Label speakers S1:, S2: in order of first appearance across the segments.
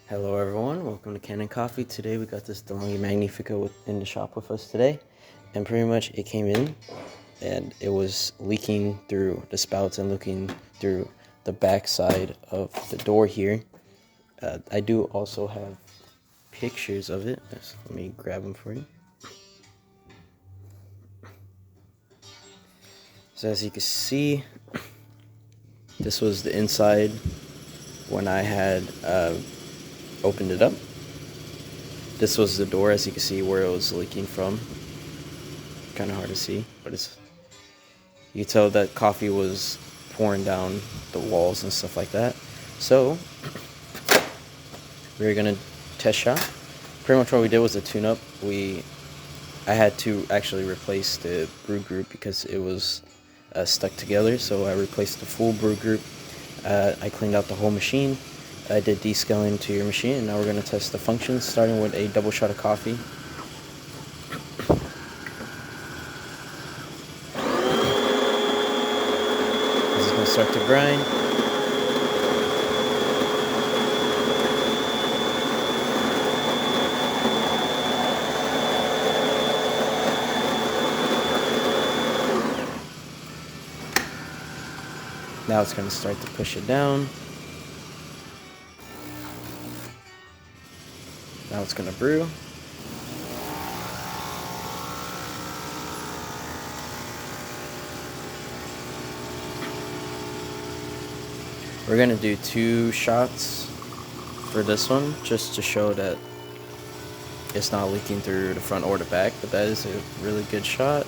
S1: Hello everyone, welcome to Kanen Coffee. Today we got this DeLonghi Magnifica in the shop with us today, and pretty much it came in and it was leaking through the spouts and looking through the back side of the door here. I do also have pictures of it. Let me grab them for you. So as you can see, this was the inside when I had opened it up. This was the door, as you can see, where it was leaking from. Kind of hard to see, but you can tell that coffee was pouring down the walls and stuff like that. So we're gonna test shot. Pretty much what we did was a tune-up. I had to actually replace the brew group because it was stuck together. So I replaced the full brew group. I cleaned out the whole machine. I did descaling to your machine, and now we're going to test the functions, starting with a double shot of coffee. This is going to start to grind. Now it's going to start to push it down. Now it's going to brew. We're going to do 2 shots for this one, just to show that it's not leaking through the front or the back, but that is a really good shot.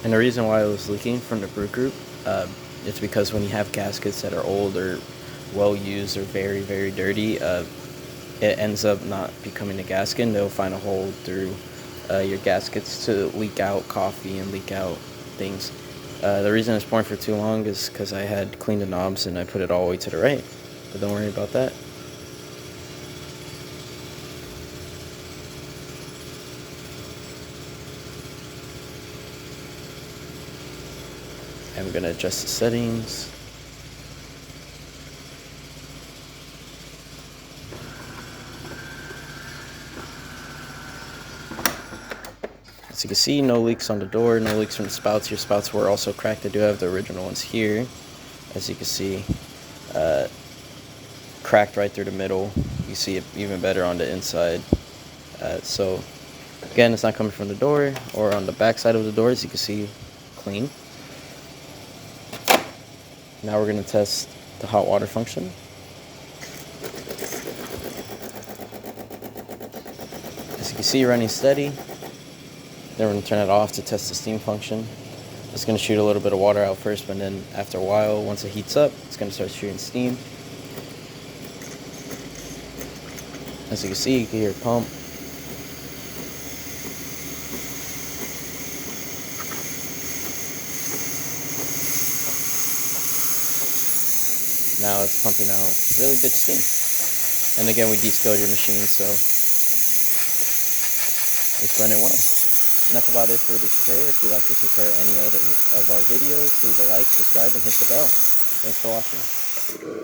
S1: And the reason why it was leaking from the brew group, it's because when you have gaskets that are old or well used or very, very dirty, it ends up not becoming a gasket, and they'll find a hole through your gaskets to leak out coffee and leak out things. The reason it's pouring for too long is because I had cleaned the knobs and I put it all the way to the right, but don't worry about that. I'm going to adjust the settings. As you can see, no leaks on the door, no leaks from the spouts. Your spouts were also cracked. I do have the original ones here. As you can see, cracked right through the middle. You see it even better on the inside. So again, it's not coming from the door or on the back side of the door. As you can see, clean. Now we're going to test the hot water function. As you can see, running steady. Then we're going to turn it off to test the steam function. It's going to shoot a little bit of water out first, but then after a while, once it heats up, it's going to start shooting steam. As you can see, you can hear it pump. Now it's pumping out really good steam. And again, we descaled your machine, so it's running well. And that's about it for this repair. If you'd like us to repair any other of our videos, leave a like, subscribe, and hit the bell. Thanks for watching.